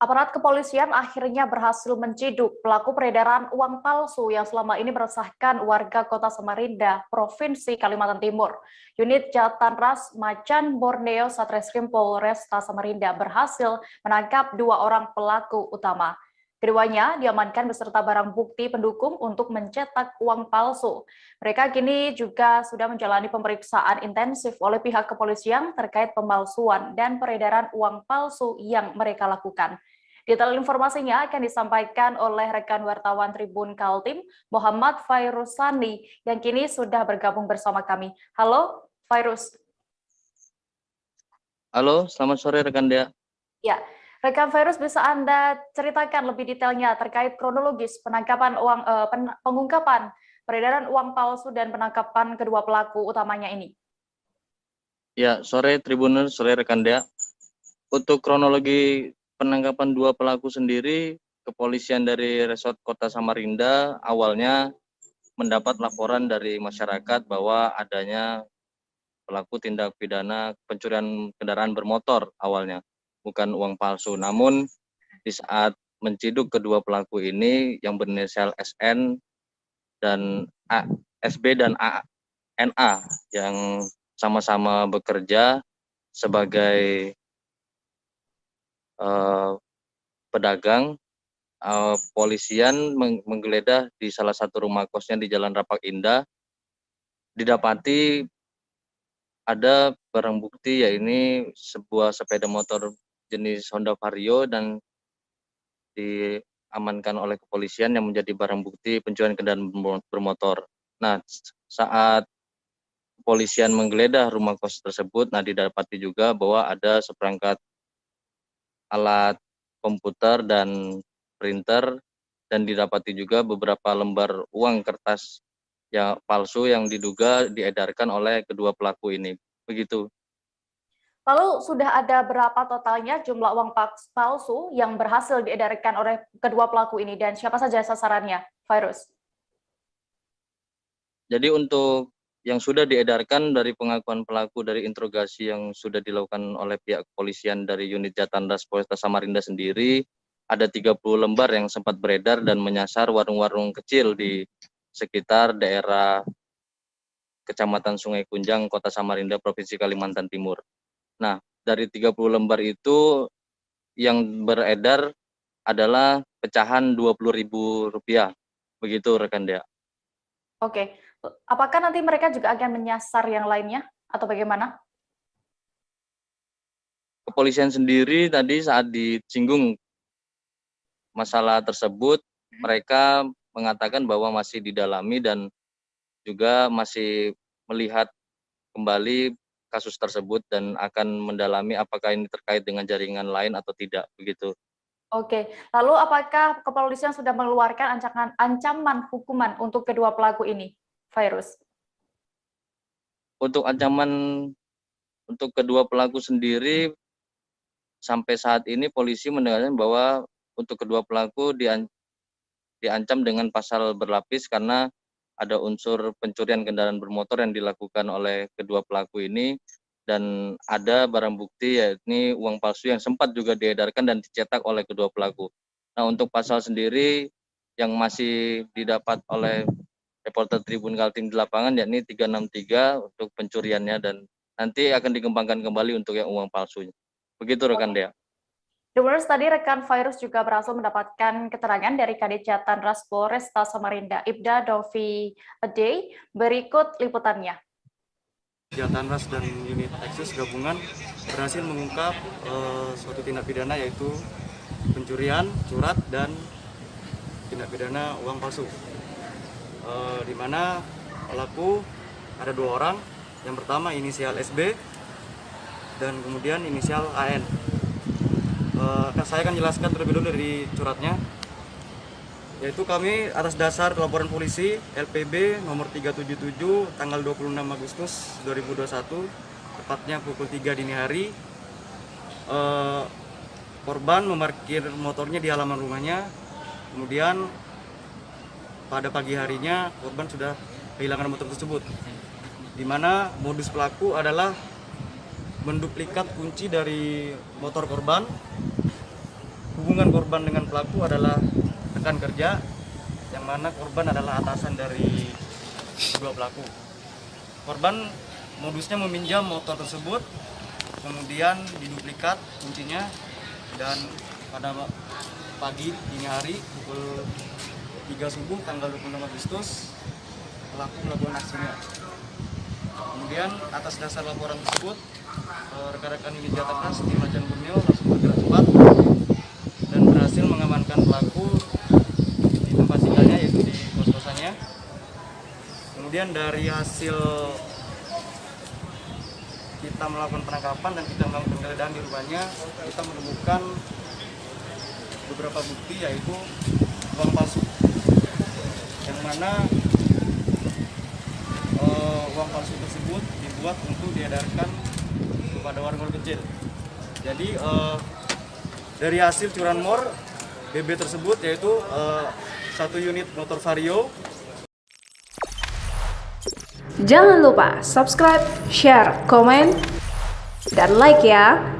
Aparat kepolisian akhirnya berhasil menciduk pelaku peredaran uang palsu yang selama ini meresahkan warga Kota Samarinda, Provinsi Kalimantan Timur. Unit Jatanras Macan Borneo Satreskrim Polresta Samarinda berhasil menangkap 2 orang pelaku utama. Keduanya diamankan beserta barang bukti pendukung untuk mencetak uang palsu. Mereka kini juga sudah menjalani pemeriksaan intensif oleh pihak kepolisian terkait pemalsuan dan peredaran uang palsu yang mereka lakukan. Detail informasinya akan disampaikan oleh rekan wartawan Tribun Kaltim, Muhammad Fairusani, yang kini sudah bergabung bersama kami. Halo, Fairus. Halo, selamat sore rekan Dea. Ya, rekan Fairus, bisa Anda ceritakan lebih detailnya terkait kronologis penangkapan pengungkapan peredaran uang palsu dan penangkapan kedua pelaku utamanya ini? Ya, sore Tribuners, sore rekan Dea. Untuk kronologi penangkapan 2 pelaku sendiri, kepolisian dari Resort Kota Samarinda awalnya mendapat laporan dari masyarakat bahwa adanya pelaku tindak pidana pencurian kendaraan bermotor awalnya, bukan uang palsu. Namun di saat menciduk kedua pelaku ini yang berinisial SN dan SB dan NA yang sama-sama bekerja sebagai pedagang, polisian menggeledah di salah satu rumah kosnya di Jalan Rapak Indah. Didapati ada barang bukti, yaitu sebuah sepeda motor jenis Honda Vario, dan diamankan oleh kepolisian yang menjadi barang bukti pencurian kendaraan bermotor. Nah, saat kepolisian menggeledah rumah kos tersebut, didapati juga bahwa ada seperangkat alat komputer dan printer, dan didapati juga beberapa lembar uang kertas yang palsu yang diduga diedarkan oleh kedua pelaku ini. Begitu. Lalu sudah ada berapa totalnya jumlah uang palsu yang berhasil diedarkan oleh kedua pelaku ini dan siapa saja sasarannya, Virus? Jadi untuk yang sudah diedarkan dari pengakuan pelaku dari interogasi yang sudah dilakukan oleh pihak kepolisian dari unit Jatanras Polresta Samarinda sendiri, ada 30 lembar yang sempat beredar dan menyasar warung-warung kecil di sekitar daerah Kecamatan Sungai Kunjang, Kota Samarinda, Provinsi Kalimantan Timur. Nah, dari 30 lembar itu yang beredar adalah pecahan Rp20.000. Begitu rekan Dea. Oke, apakah nanti mereka juga akan menyasar yang lainnya atau bagaimana? Kepolisian sendiri tadi saat disinggung masalah tersebut, mereka mengatakan bahwa masih didalami dan juga masih melihat kembali kasus tersebut dan akan mendalami apakah ini terkait dengan jaringan lain atau tidak, begitu. Oke, lalu apakah kepolisian sudah mengeluarkan ancaman hukuman untuk kedua pelaku ini, Virus? Untuk ancaman untuk kedua pelaku sendiri, sampai saat ini polisi menegaskan bahwa untuk kedua pelaku diancam dengan pasal berlapis karena ada unsur pencurian kendaraan bermotor yang dilakukan oleh kedua pelaku ini, dan ada barang bukti yakni uang palsu yang sempat juga diedarkan dan dicetak oleh kedua pelaku. Nah, untuk pasal sendiri yang masih didapat oleh reporter Tribun Kaltim di lapangan yakni 363 untuk pencuriannya, dan nanti akan dikembangkan kembali untuk yang uang palsunya. Begitu rekan Dea. Denwars, tadi rekan Virus juga berhasil mendapatkan keterangan dari Kadit Jatanras Polresta Samarinda, Ibda Dovi Ade. Berikut liputannya. Jatanras dan unit Eksus gabungan berhasil mengungkap suatu tindak pidana, yaitu pencurian surat dan tindak pidana uang palsu. Di mana pelaku ada 2 orang. Yang pertama inisial SB dan kemudian inisial AN. Saya akan jelaskan terlebih dulu dari suratnya, yaitu kami atas dasar laporan polisi LPB nomor 377 tanggal 26 Agustus 2021, tepatnya pukul 3 dini hari, korban memarkir motornya di halaman rumahnya. Kemudian pada pagi harinya korban sudah kehilangan motor tersebut, di mana modus pelaku adalah menduplikat kunci dari motor korban, hubungan korban dengan pelaku adalah rekan kerja, yang mana korban adalah atasan dari kedua pelaku. Korban modusnya meminjam motor tersebut, kemudian diduplikat kuncinya, dan pada pagi dini hari pukul 3 subuh tanggal 26 Agustus pelaku melakukan aksinya. Kemudian atas dasar laporan tersebut, rekan-rekan unit Jatantras di Macan Borneo langsung bergerak cepat dan berhasil mengamankan pelaku di tempat tinggalnya, yaitu di kos-kosannya. Kemudian dari hasil kita melakukan penangkapan dan kita melakukan penggeledahan di rumahnya, kita menemukan beberapa bukti, yaitu uang palsu, yang mana uang palsu tersebut dibuat untuk diedarkan kepada warga kecil. Jadi dari hasil curanmor BB tersebut, yaitu 1 unit motor Vario. Jangan lupa subscribe, share, komen, dan like ya.